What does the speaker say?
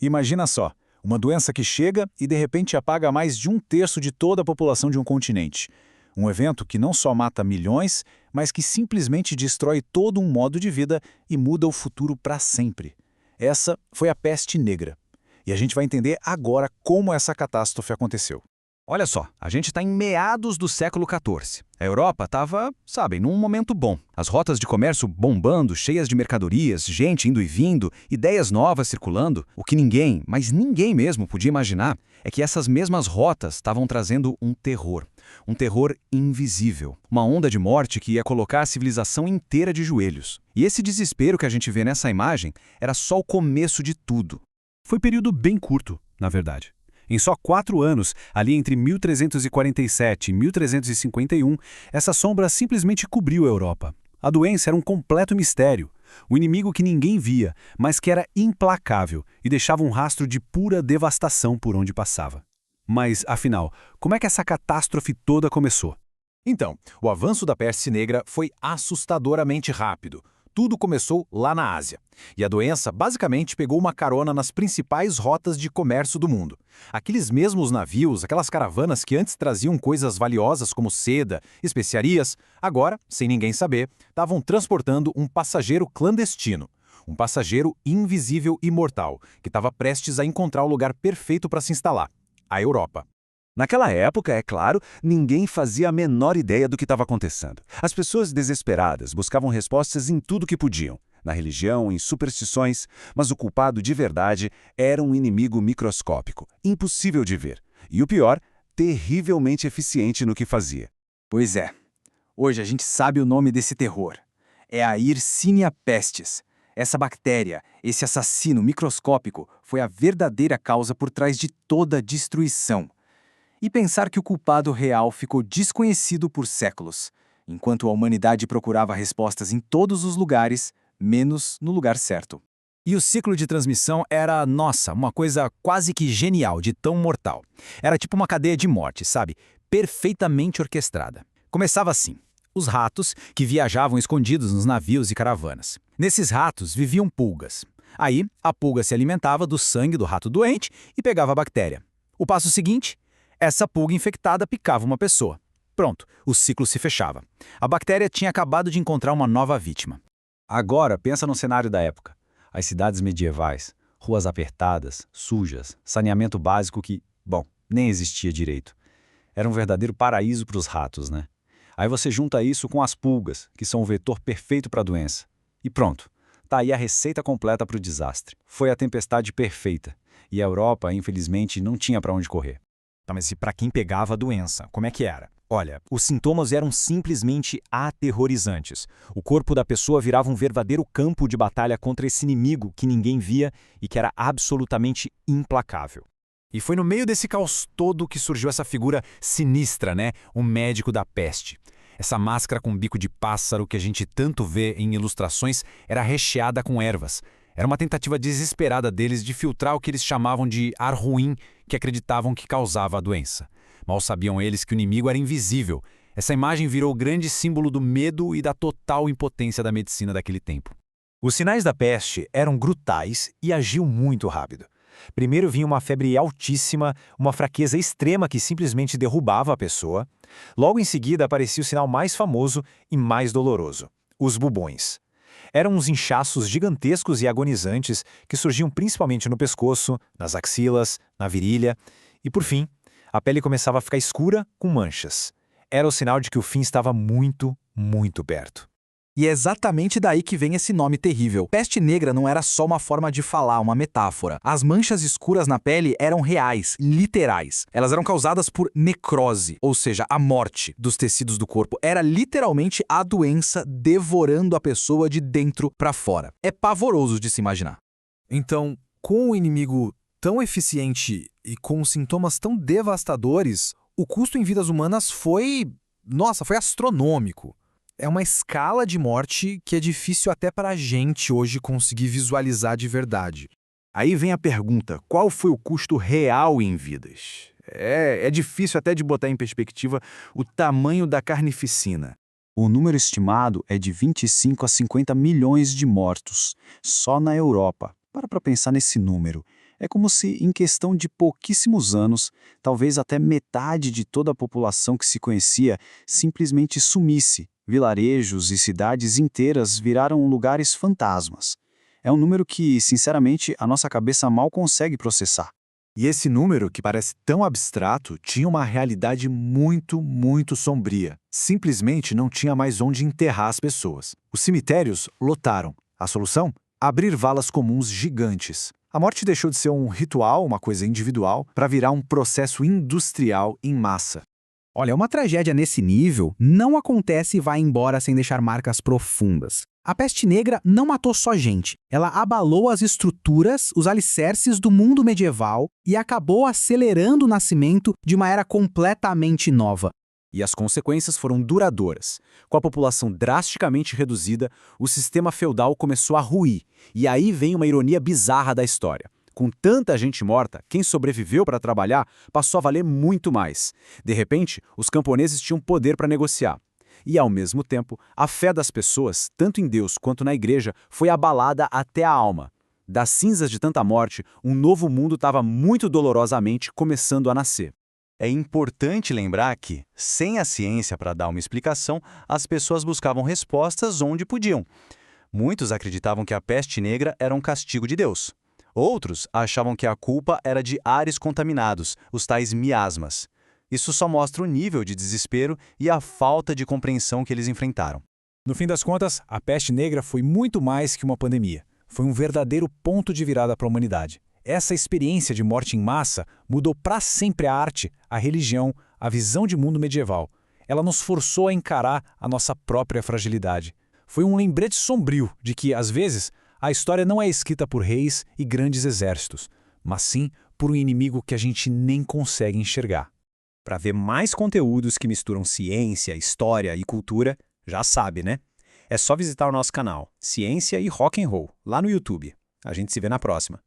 Imagina só, uma doença que chega e de repente apaga mais de um terço de toda a população de um continente. Um evento que não só mata milhões, mas que simplesmente destrói todo um modo de vida e muda o futuro para sempre. Essa foi a peste negra. E a gente vai entender agora como essa catástrofe aconteceu. Olha só, a gente está em meados do século XIV. A Europa estava, sabem, num momento bom. As rotas de comércio bombando, cheias de mercadorias, gente indo e vindo, ideias novas circulando. O que ninguém, mas ninguém mesmo podia imaginar é que essas mesmas rotas estavam trazendo um terror. Um terror invisível. Uma onda de morte que ia colocar a civilização inteira de joelhos. E esse desespero que a gente vê nessa imagem era só o começo de tudo. Foi período bem curto, na verdade. Em só 4 anos, ali entre 1347 e 1351, essa sombra simplesmente cobriu a Europa. A doença era um completo mistério, um inimigo que ninguém via, mas que era implacável e deixava um rastro de pura devastação por onde passava. Mas, afinal, como é que essa catástrofe toda começou? Então, o avanço da peste negra foi assustadoramente rápido. Tudo começou lá na Ásia. E a doença basicamente pegou uma carona nas principais rotas de comércio do mundo. Aqueles mesmos navios, aquelas caravanas que antes traziam coisas valiosas como seda, especiarias, agora, sem ninguém saber, estavam transportando um passageiro clandestino. Um passageiro invisível e mortal, que estava prestes a encontrar o lugar perfeito para se instalar: a Europa. Naquela época, é claro, ninguém fazia a menor ideia do que estava acontecendo. As pessoas desesperadas buscavam respostas em tudo que podiam, na religião, em superstições, mas o culpado de verdade era um inimigo microscópico, impossível de ver. E o pior, terrivelmente eficiente no que fazia. Pois é. Hoje a gente sabe o nome desse terror. É a Yersinia pestis. Essa bactéria, esse assassino microscópico, foi a verdadeira causa por trás de toda a destruição. E pensar que o culpado real ficou desconhecido por séculos, enquanto a humanidade procurava respostas em todos os lugares, menos no lugar certo. E o ciclo de transmissão era, nossa, uma coisa quase que genial, de tão mortal. Era tipo uma cadeia de morte, sabe? Perfeitamente orquestrada. Começava assim: os ratos, que viajavam escondidos nos navios e caravanas. Nesses ratos viviam pulgas. Aí, a pulga se alimentava do sangue do rato doente e pegava a bactéria. O passo seguinte: essa pulga infectada picava uma pessoa. Pronto, o ciclo se fechava. A bactéria tinha acabado de encontrar uma nova vítima. Agora, pensa no cenário da época. As cidades medievais, ruas apertadas, sujas, saneamento básico que, bom, nem existia direito. Era um verdadeiro paraíso para os ratos, né? Aí você junta isso com as pulgas, que são o vetor perfeito para a doença. E pronto, tá aí a receita completa para o desastre. Foi a tempestade perfeita. E a Europa, infelizmente, não tinha para onde correr. Tá, mas e para quem pegava a doença, como é que era? Olha, os sintomas eram simplesmente aterrorizantes. O corpo da pessoa virava um verdadeiro campo de batalha contra esse inimigo que ninguém via e que era absolutamente implacável. E foi no meio desse caos todo que surgiu essa figura sinistra, né? O médico da peste. Essa máscara com bico de pássaro que a gente tanto vê em ilustrações era recheada com ervas. Era uma tentativa desesperada deles de filtrar o que eles chamavam de ar ruim que acreditavam que causava a doença. Mal sabiam eles que o inimigo era invisível. Essa imagem virou o grande símbolo do medo e da total impotência da medicina daquele tempo. Os sinais da peste eram brutais e agiam muito rápido. Primeiro vinha uma febre altíssima, uma fraqueza extrema que simplesmente derrubava a pessoa. Logo em seguida aparecia o sinal mais famoso e mais doloroso: os bubões. Eram uns inchaços gigantescos e agonizantes que surgiam principalmente no pescoço, nas axilas, na virilha e, por fim, a pele começava a ficar escura com manchas. Era o sinal de que o fim estava muito, muito perto. E é exatamente daí que vem esse nome terrível. Peste negra não era só uma forma de falar, uma metáfora. As manchas escuras na pele eram reais, literais. Elas eram causadas por necrose, ou seja, a morte dos tecidos do corpo. Era literalmente a doença devorando a pessoa de dentro para fora. É pavoroso de se imaginar. Então, com o inimigo tão eficiente e com sintomas tão devastadores, o custo em vidas humanas foi astronômico. É uma escala de morte que é difícil até para a gente hoje conseguir visualizar de verdade. Aí vem a pergunta: qual foi o custo real em vidas? É difícil até de botar em perspectiva o tamanho da carnificina. O número estimado é de 25 a 50 milhões de mortos, só na Europa. Para pensar nesse número. É como se, em questão de pouquíssimos anos, talvez até metade de toda a população que se conhecia simplesmente sumisse. Vilarejos e cidades inteiras viraram lugares fantasmas. É um número que, sinceramente, a nossa cabeça mal consegue processar. E esse número, que parece tão abstrato, tinha uma realidade muito, muito sombria. Simplesmente não tinha mais onde enterrar as pessoas. Os cemitérios lotaram. A solução? Abrir valas comuns gigantes. A morte deixou de ser um ritual, uma coisa individual, para virar um processo industrial em massa. Olha, uma tragédia nesse nível não acontece e vai embora sem deixar marcas profundas. A peste negra não matou só gente, ela abalou as estruturas, os alicerces do mundo medieval e acabou acelerando o nascimento de uma era completamente nova. E as consequências foram duradouras. Com a população drasticamente reduzida, o sistema feudal começou a ruir. E aí vem uma ironia bizarra da história. Com tanta gente morta, quem sobreviveu para trabalhar passou a valer muito mais. De repente, os camponeses tinham poder para negociar. E, ao mesmo tempo, a fé das pessoas, tanto em Deus quanto na igreja, foi abalada até a alma. Das cinzas de tanta morte, um novo mundo estava muito dolorosamente começando a nascer. É importante lembrar que, sem a ciência para dar uma explicação, as pessoas buscavam respostas onde podiam. Muitos acreditavam que a peste negra era um castigo de Deus. Outros achavam que a culpa era de ares contaminados, os tais miasmas. Isso só mostra o nível de desespero e a falta de compreensão que eles enfrentaram. No fim das contas, a peste negra foi muito mais que uma pandemia. Foi um verdadeiro ponto de virada para a humanidade. Essa experiência de morte em massa mudou para sempre a arte, a religião, a visão de mundo medieval. Ela nos forçou a encarar a nossa própria fragilidade. Foi um lembrete sombrio de que, às vezes, a história não é escrita por reis e grandes exércitos, mas sim por um inimigo que a gente nem consegue enxergar. Para ver mais conteúdos que misturam ciência, história e cultura, já sabe, né? É só visitar o nosso canal Ciência e Rock and Roll, lá no YouTube. A gente se vê na próxima.